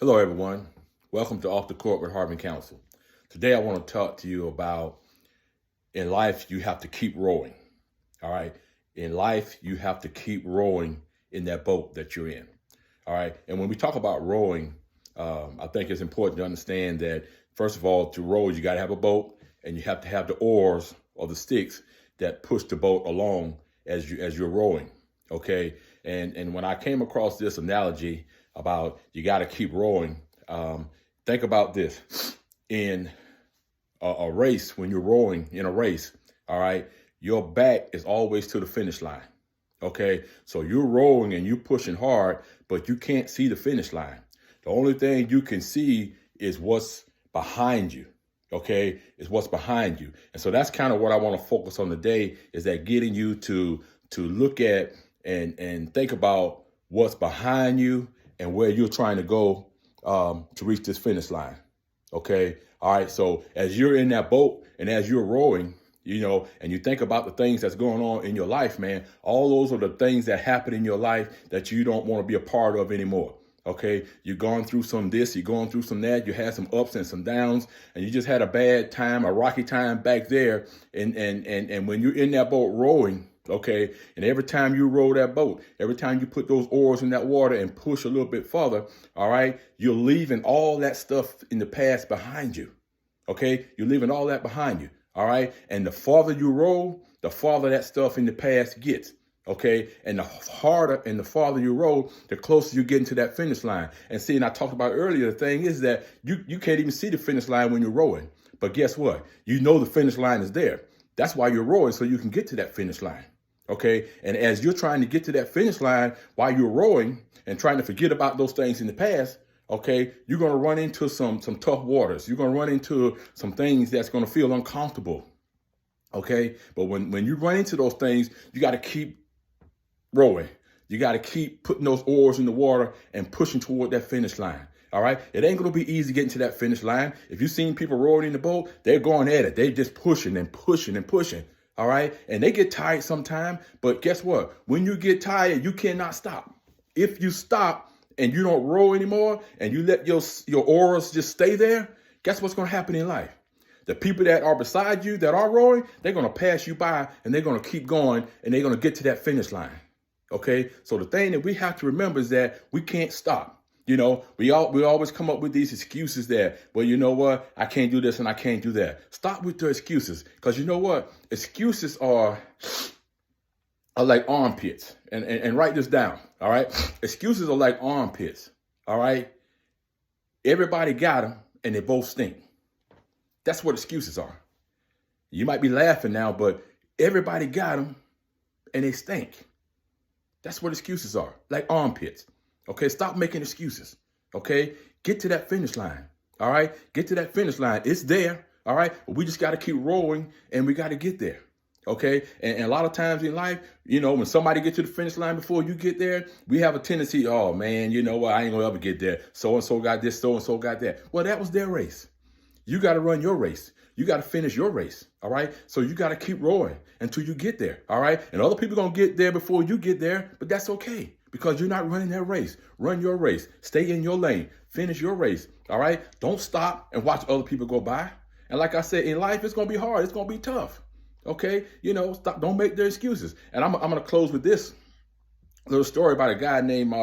Hello, everyone. Welcome to Off the Court with Harvey Counsel. Today, I want to talk to you about in life, you have to keep rowing. All right. In life, you have to keep rowing in that boat that you're in. All right. And when we talk about rowing, I think it's important to understand that, first of all, to row, you got to have a boat and you have to have the oars or the sticks that push the boat along as you're rowing. OK. And when I came across this analogy about you got to keep rowing, think about this. In a race, when you're rowing in a race, all right, your back is always to the finish line. Okay, so you're rowing and you're pushing hard, but you can't see the finish line. The only thing you can see is what's behind you. Okay, is what's behind you. And so that's kind of what I want to focus on today, is that getting you to look at and think about what's behind you and where you're trying to go to reach this finish line. Okay. All right. So as you're in that boat and as you're rowing, and you think about the things that's going on in your life, man, all those are the things that happen in your life that you don't want to be a part of anymore. Okay. You've gone through some this, you're going through some that, you had some ups and some downs, and you just had a bad time, a rocky time back there. And when you're in that boat rowing, okay, and every time you row that boat, every time you put those oars in that water and push a little bit further, all right, you're leaving all that stuff in the past behind you. Okay, you're leaving all that behind you. All right, and the farther you row, the farther that stuff in the past gets. Okay, and the harder and the farther you roll, the closer you get into that finish line. And see, and I talked about earlier, the thing is that you can't even see the finish line when you're rowing. But guess what? You know the finish line is there. That's why you're rowing, so you can get to that finish line. Okay, and as you're trying to get to that finish line while you're rowing and trying to forget about those things in the past, okay, you're going to run into some tough waters. You're going to run into some things that's going to feel uncomfortable. Okay, but when you run into those things, you got to keep rowing. You got to keep putting those oars in the water and pushing toward that finish line. All right. It ain't going to be easy getting to that finish line. If you've seen people rowing in the boat, they're going at it. They're just pushing and pushing and pushing. All right. And they get tired sometime. But guess what? When you get tired, you cannot stop. If you stop and you don't row anymore and you let your oars just stay there, guess what's going to happen in life? The people that are beside you that are rowing, they're going to pass you by and they're going to keep going and they're going to get to that finish line. Okay. So the thing that we have to remember is that we can't stop. We always come up with these excuses that, well, you know what? I can't do this and I can't do that. Stop with the excuses, because you know what? Excuses are like armpits. And write this down. All right. Excuses are like armpits. All right. Everybody got them and they both stink. That's what excuses are. You might be laughing now, but everybody got them and they stink. That's what excuses are, like armpits. Okay, stop making excuses. Okay, get to that finish line. All right, get to that finish line. It's there. All right, but we just got to keep rolling and we got to get there. Okay, and a lot of times in life, when somebody gets to the finish line before you get there, we have a tendency, oh man, you know what, I ain't gonna ever get there. So and so got this, so and so got that. Well, that was their race. You got to run your race. You got to finish your race. All right. So you got to keep rowing until you get there. All right. And other people going to get there before you get there, but that's okay, because you're not running their race. Run your race. Stay in your lane. Finish your race. All right. Don't stop and watch other people go by. And like I said, in life, it's going to be hard. It's going to be tough. Okay. Stop. Don't make their excuses. And I'm going to close with this little story about a guy named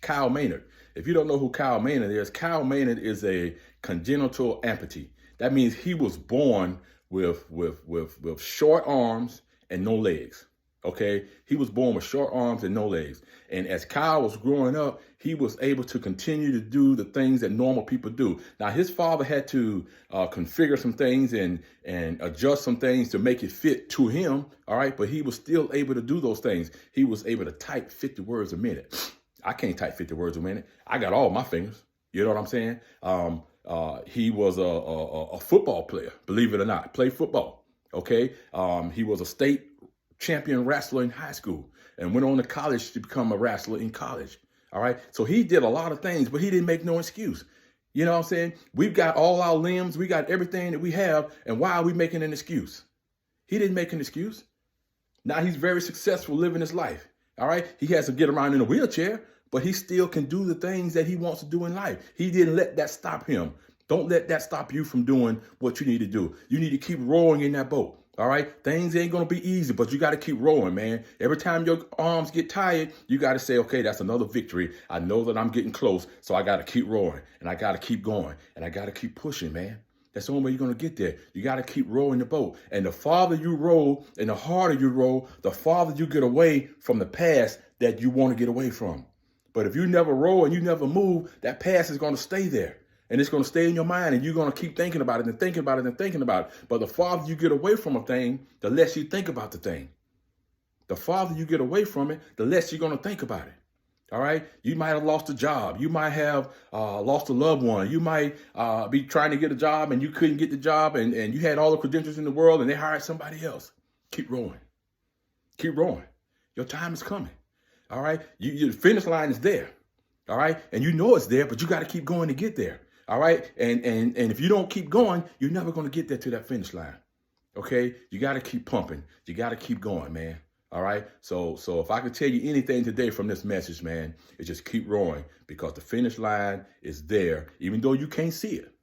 Kyle Maynard. If you don't know who Kyle Maynard is a congenital amputee. That means he was born with short arms and no legs. Okay, he was born with short arms and no legs. And as Kyle was growing up, he was able to continue to do the things that normal people do. Now, his father had to configure some things and adjust some things to make it fit to him. All right, but he was still able to do those things. He was able to type 50 words a minute. I can't type 50 words a minute. I got all my fingers. You know what I'm saying? He was a football player, believe it or not, played football. Okay. He was a state champion wrestler in high school and went on to college to become a wrestler in college. All right. So he did a lot of things, but he didn't make no excuse. You know what I'm saying? We've got all our limbs. We got everything that we have. And why are we making an excuse? He didn't make an excuse. Now he's very successful living his life. All right. He has to get around in a wheelchair, but he still can do the things that he wants to do in life. He didn't let that stop him. Don't let that stop you from doing what you need to do. You need to keep rowing in that boat. All right. Things ain't going to be easy, but you got to keep rowing, man. Every time your arms get tired, you got to say, okay, that's another victory. I know that I'm getting close, so I got to keep rowing, and I got to keep going, and I got to keep pushing, man. That's the only way you're going to get there. You got to keep rowing the boat. And the farther you row and the harder you row, the farther you get away from the past that you want to get away from. But if you never row and you never move, that past is going to stay there. And it's going to stay in your mind, and you're going to keep thinking about it and thinking about it and thinking about it. But the farther you get away from a thing, the less you think about the thing. The farther you get away from it, the less you're going to think about it. All right. You might have lost a job. You might have lost a loved one. You might be trying to get a job and you couldn't get the job, and you had all the credentials in the world and they hired somebody else. Keep rowing. Keep rowing. Your time is coming. All right. The finish line is there. All right. And you know it's there, but you got to keep going to get there. All right. And if you don't keep going, you're never going to get there to that finish line. OK, you got to keep pumping. You got to keep going, man. All right. So if I could tell you anything today from this message, man, it's just keep rowing, because the finish line is there, even though you can't see it.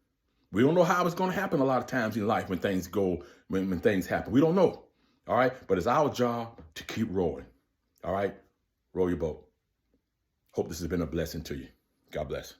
We don't know how it's going to happen a lot of times in life when things go, when things happen. We don't know. All right. But it's our job to keep rowing. All right. Row your boat. Hope this has been a blessing to you. God bless.